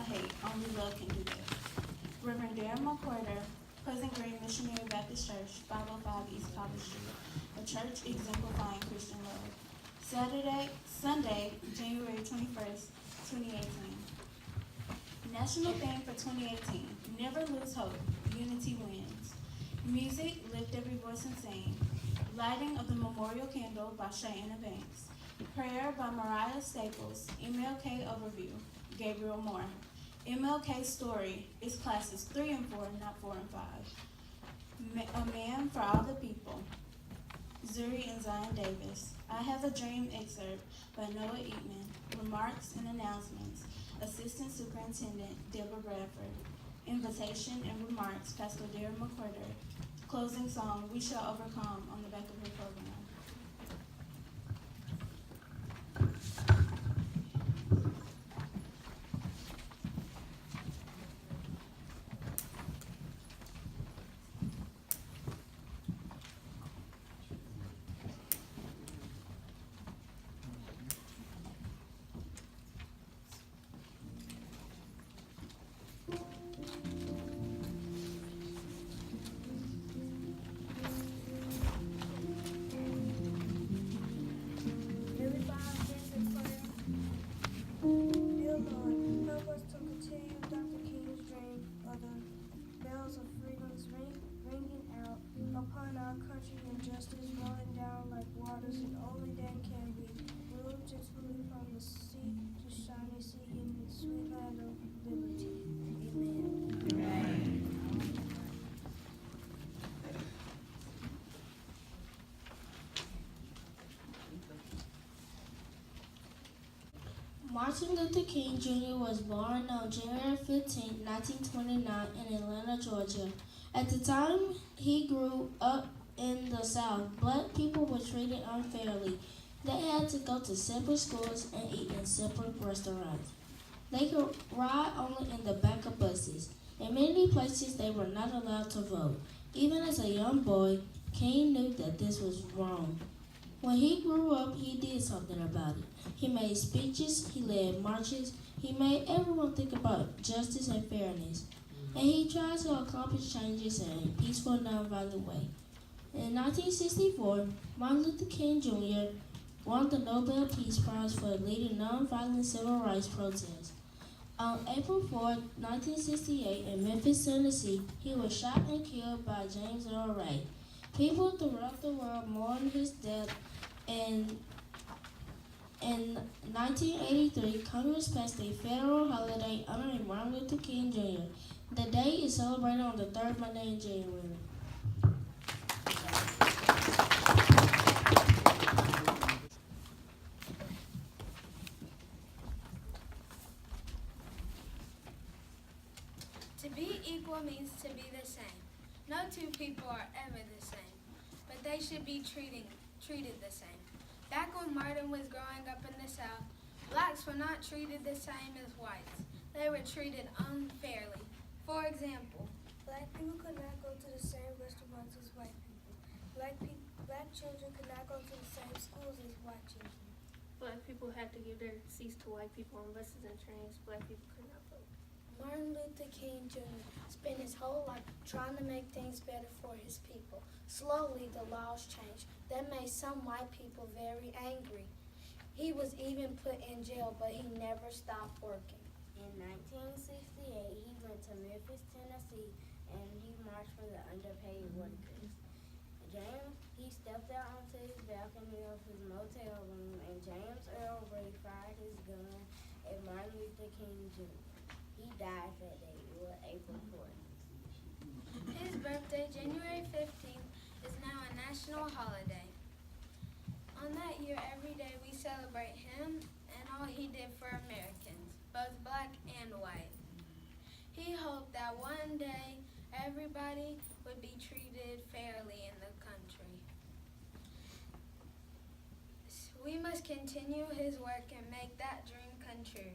hate. Only love can do that. Reverend Darren McCorder, Pleasant Green Missionary Baptist Church, 505 East College Street, a church exemplifying Christian love. Sunday, January 21st, 2018. National theme for 2018, Never Lose Hope, Unity Wins. Music, Lift Every Voice and Sing. Lighting of the Memorial Candle by Cheyenne Banks. Prayer by Mariah Staples. MLK Overview, Gabriel Moore. MLK Story is classes 3 and 4, not 4 and 5. A Man for All the People, Zuri and Zion Davis. I Have a Dream excerpt by Noah Eatman. Remarks and announcements, Assistant Superintendent Deborah Bradford. Invitation and remarks, Pastor Darren McCorder. Closing song, We Shall Overcome, on the back of the program. Upon our country and justice rolling down like waters, and only then can we move gently from the sea to shining sea in the sweet land of liberty. Amen. Martin Luther King Jr. was born on January 15, 1929 in Atlanta, Georgia. At the time he grew up in the South, black people were treated unfairly. They had to go to separate schools and eat in separate restaurants. They could ride only in the back of buses. In many places they were not allowed to vote. Even as a young boy, King knew that this was wrong. When he grew up, he did something about it. He made speeches, he led marches, he made everyone think about justice and fairness. And he tried to accomplish changes in a peaceful, nonviolent way. In 1964, Martin Luther King Jr. won the Nobel Peace Prize for leading nonviolent civil rights protests. On April 4, 1968, in Memphis, Tennessee, he was shot and killed by James Earl Ray. People throughout the world mourned his death, and in 1983, Congress passed a federal holiday honoring Martin Luther King Jr. The day is celebrated on the third Monday in January. To be equal means to be the same. No two people are ever the same, but they should be treated the same. Back when Martin was growing up in the South, blacks were not treated the same as whites. They were treated unfairly. For example, Black people could not go to the same restaurants as white people. Black children could not go to the same schools as white children. Black people had to give their seats to white people on buses and trains. Black people could not vote. Martin Luther King Jr. spent his whole life trying to make things better for his people. Slowly, the laws changed. That made some white people very angry. He was even put in jail, but he never stopped working. In 1968, he went to Memphis, Tennessee, and he marched for the underpaid workers. He stepped out onto his balcony of his motel room, and James Earl Ray fired his gun at Martin Luther King Jr. He died that day. It was April 4th. his birthday, January 15th, is now a national holiday. On that year, every day we celebrate him and all he did for Americans, both black and white. He hoped that one day everybody would be treated fairly in the country. We must continue his work and make that dream come true.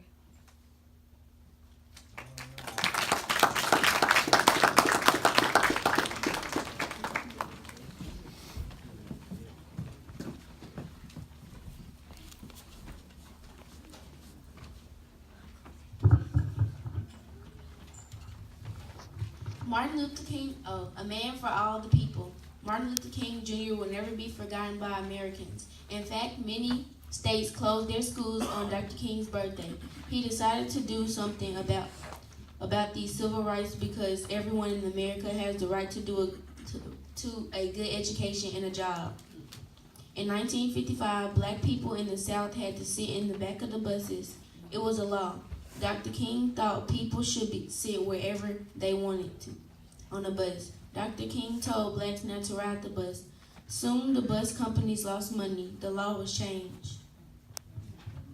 Martin Luther King, a man for all the people. Martin Luther King Jr. will never be forgotten by Americans. In fact, many states closed their schools on Dr. King's birthday. He decided to do something about these civil rights because everyone in America has the right to a good education and a job. In 1955, black people in the South had to sit in the back of the buses. It was a law. Dr. King thought people should sit wherever they wanted to on the bus. Dr. King told blacks not to ride the bus. Soon the bus companies lost money. The law was changed.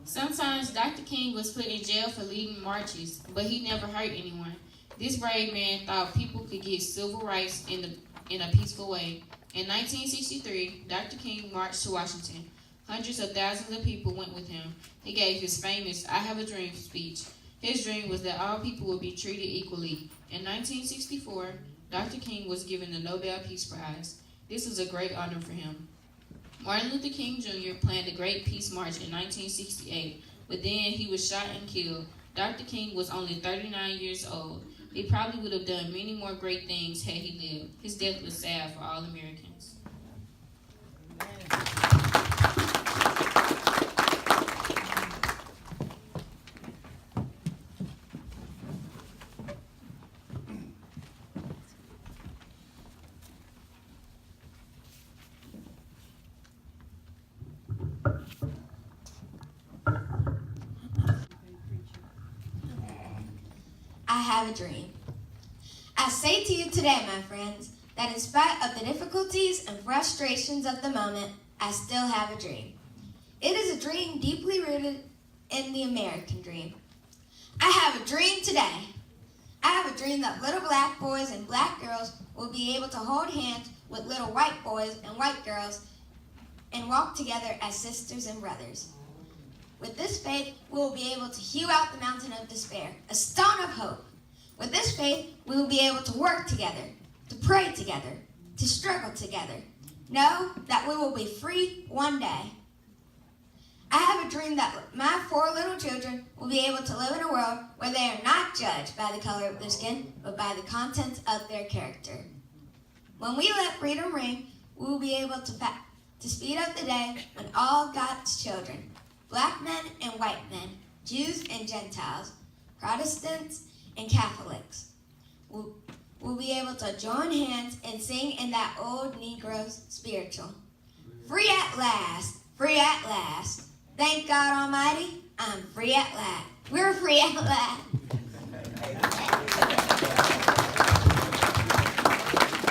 Sometimes Dr. King was put in jail for leading marches, but he never hurt anyone. This brave man thought people could get civil rights in a peaceful way. In 1963, Dr. King marched to Washington. Hundreds of thousands of people went with him. He gave his famous I Have a Dream speech. His dream was that all people would be treated equally. In 1964, Dr. King was given the Nobel Peace Prize. This was a great honor for him. Martin Luther King Jr. planned a great peace march in 1968, but then he was shot and killed. Dr. King was only 39 years old. He probably would have done many more great things had he lived. His death was sad for all Americans. I have a dream. I say to you today, my friends, that in spite of the difficulties and frustrations of the moment, I still have a dream. It is a dream deeply rooted in the American dream. I have a dream today. I have a dream that little black boys and black girls will be able to hold hands with little white boys and white girls and walk together as sisters and brothers. With this faith, we will be able to hew out the mountain of despair, a stone of hope. With this faith, we will be able to work together, to pray together, to struggle together. Know that we will be free one day. I have a dream that my 4 little children will be able to live in a world where they are not judged by the color of their skin, but by the content of their character. When we let freedom ring, we will be able to speed up the day when all God's children, black men and white men, Jews and Gentiles, Protestants and Catholics, will be able to join hands and sing in that old Negro spiritual. Free at last, free at last. Thank God Almighty, I'm free at last. We're free at last.